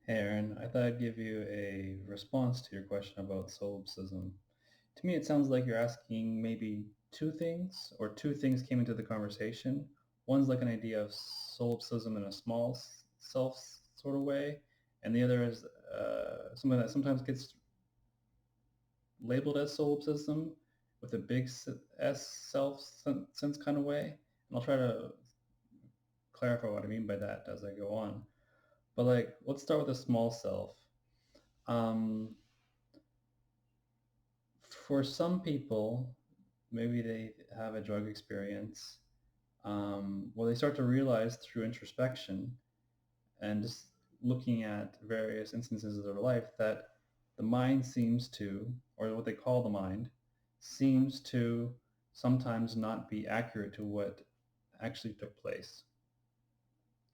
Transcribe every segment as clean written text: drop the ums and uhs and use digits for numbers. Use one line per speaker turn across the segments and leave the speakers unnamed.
Hey Aaron, I thought I'd give you a response to your question about solipsism. To me, it sounds like you're asking maybe two things, or two things came into the conversation. One's like an idea of solipsism in a small self sort of way, and the other is something that sometimes gets labeled as solipsism with a big S self sense kind of way. And I'll try to clarify what I mean by that as I go on. But like, let's start with a small self. Um, for some people, maybe they have a drug experience where they start to realize through introspection and just looking at various instances of their life that the mind seems to, or what they call the mind, seems to sometimes not be accurate to what actually took place.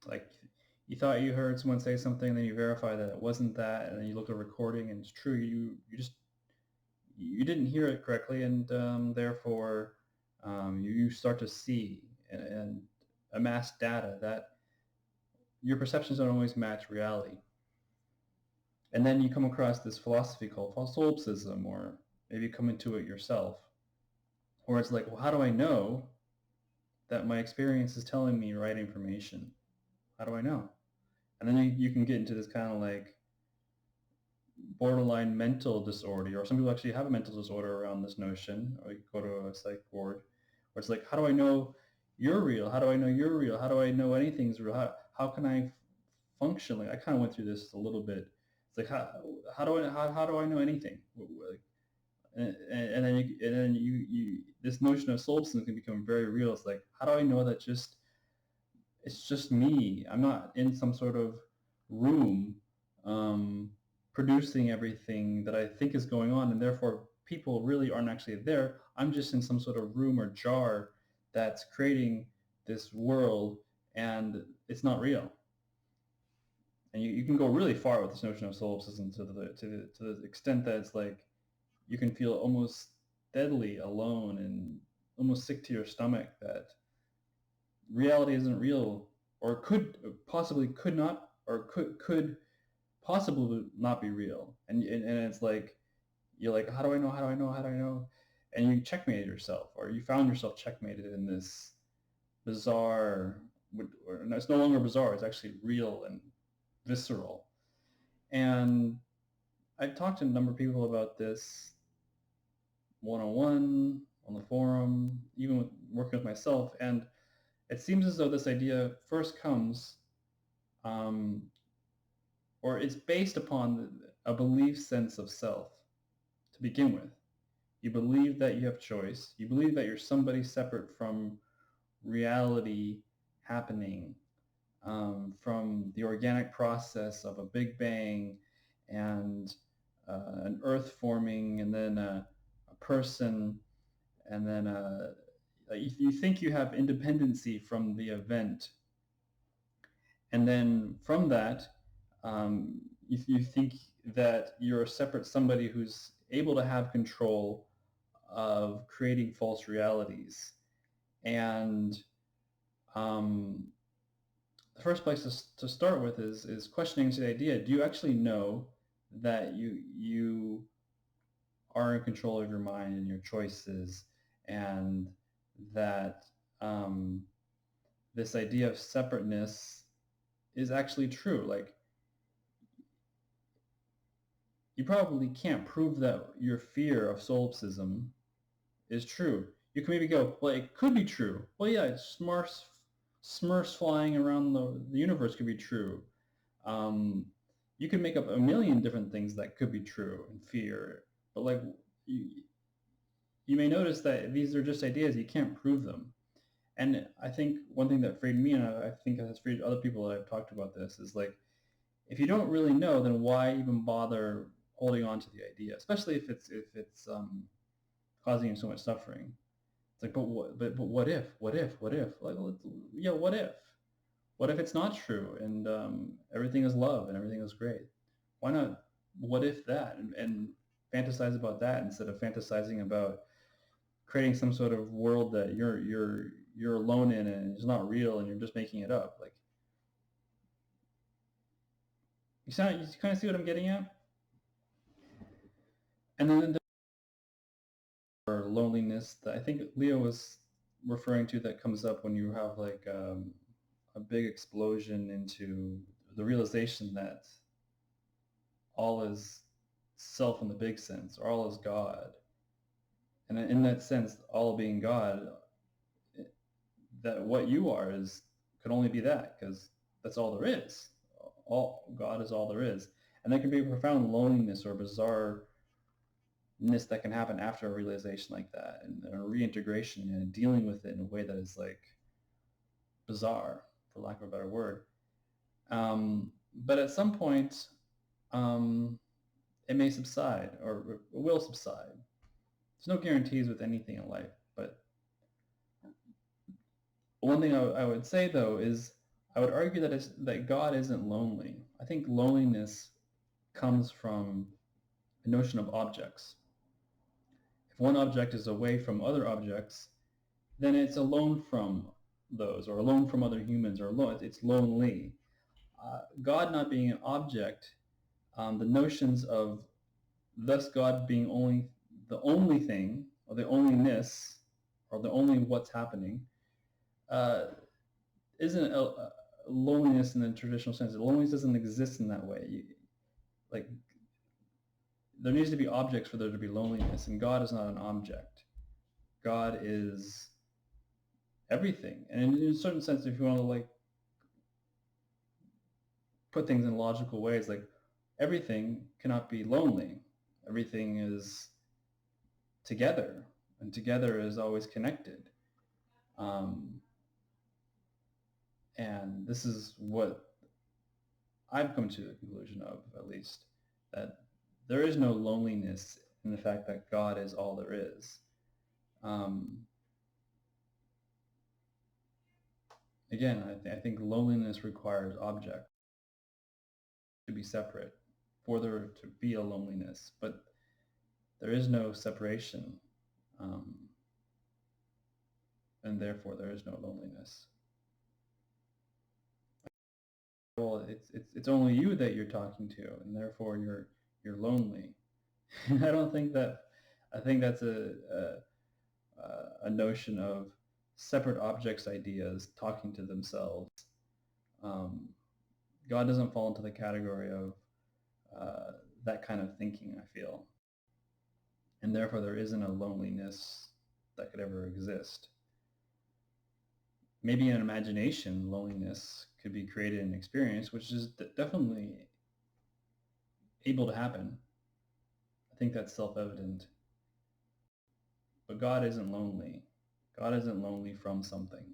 Like you thought you heard someone say something, then you verify that it wasn't that, and then you look at a recording and it's true. You didn't hear it correctly, and therefore you start to see and amass data that your perceptions don't always match reality. And then you come across this philosophy called solipsism, or maybe you come into it yourself, where it's like, well, how do I know that my experience is telling me right information? How do I know? And then you can get into this kind of like borderline mental disorder, or some people actually have a mental disorder around this notion, or you go to a psych ward, where it's like, how do I know you're real? How do I know you're real? How do I know anything's real? How can I function? Like, I kind of went through this a little bit. It's like, how do I know anything? Like, and then this notion of solipsism can become very real. It's like, how do I know that it's just me? I'm not in some sort of room producing everything that I think is going on, and therefore people really aren't actually there. I'm just in some sort of room or jar that's creating this world, and it's not real. And you can go really far with this notion of solipsism to the extent that it's like you can feel almost deadly alone and almost sick to your stomach that reality isn't real, or could not, or could possibly not be real. And it's like, you're like, how do I know? How do I know? How do I know? And you checkmated yourself, or you found yourself checkmated in this bizarre, or no, it's no longer bizarre. It's actually real and visceral. And I've talked to a number of people about this one-on-one, on the forum, even with working with myself. And it seems as though this idea first comes, um, or it's based upon a belief sense of self to begin with. You believe that you have choice. You believe that you're somebody separate from reality happening, from the organic process of a big bang and an earth forming, and then a person, and then you think you have independency from the event. And then from that, you think that you're a separate somebody who's able to have control of creating false realities. And um, the first place to start with is questioning the idea: do you actually know that you are in control of your mind and your choices, and that this idea of separateness is actually true? Like, you probably can't prove that your fear of solipsism is true. You can maybe go, well, it could be true. Well, yeah, Smurfs flying around the universe could be true. Um, you can make up a million different things that could be true in fear, but like, you, you may notice that these are just ideas. You can't prove them. And I think one thing that freed me, and I think has freed other people that I've talked about this, is like, if you don't really know, then why even bother holding on to the idea, especially if it's causing you so much suffering? It's like, but what if? Like, well, yeah, what if? What if it's not true, and everything is love and everything is great? Why not? What if that, and fantasize about that instead of fantasizing about creating some sort of world that you're alone in and it's not real and you're just making it up. Like, You kind of see what I'm getting at? And then or loneliness that I think Leo was referring to, that comes up when you have like a big explosion into the realization that all is self in the big sense, or all is God. And in that sense, all being God, that what you are is could only be that, because that's all there is. All God is all there is. And there can be a profound loneliness or bizarreness that can happen after a realization like that, and a reintegration and dealing with it in a way that is like bizarre, for lack of a better word. But at some point, it may subside, or it will subside. There's no guarantees with anything in life, but one thing I would say though is I would argue that God isn't lonely. I think loneliness comes from a notion of objects. If one object is away from other objects, then it's alone from those, or alone from other humans, or it's lonely. God not being an object, the notions of thus God being only the only thing, or the onlyness, or the only what's happening, uh, isn't a loneliness in the traditional sense. Loneliness doesn't exist in that way. Like, there needs to be objects for there to be loneliness, and God is not an object. God is everything. And in a certain sense, if you want to like put things in logical ways, like everything cannot be lonely. Everything is together, and together is always connected. And this is what I've come to the conclusion of, at least, that there is no loneliness in the fact that God is all there is. Again, I think loneliness requires object to be separate for there to be a loneliness, but there is no separation, and therefore there is no loneliness. Well, it's only you that you're talking to, and therefore you're lonely. I don't think that. I think that's a notion of separate objects ideas talking to themselves. God doesn't fall into the category of that kind of thinking, I feel. And therefore there isn't a loneliness that could ever exist. Maybe in imagination, loneliness could be created and experienced, which is definitely able to happen. I think that's self-evident. But God isn't lonely. God isn't lonely from something.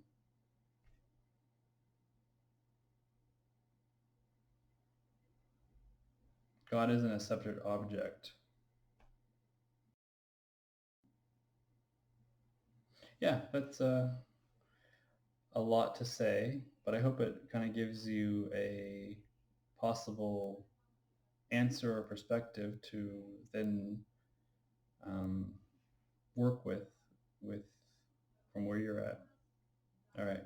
God isn't a separate object. Yeah, that's a lot to say, but I hope it kind of gives you a possible answer or perspective to then work with from where you're at. All right.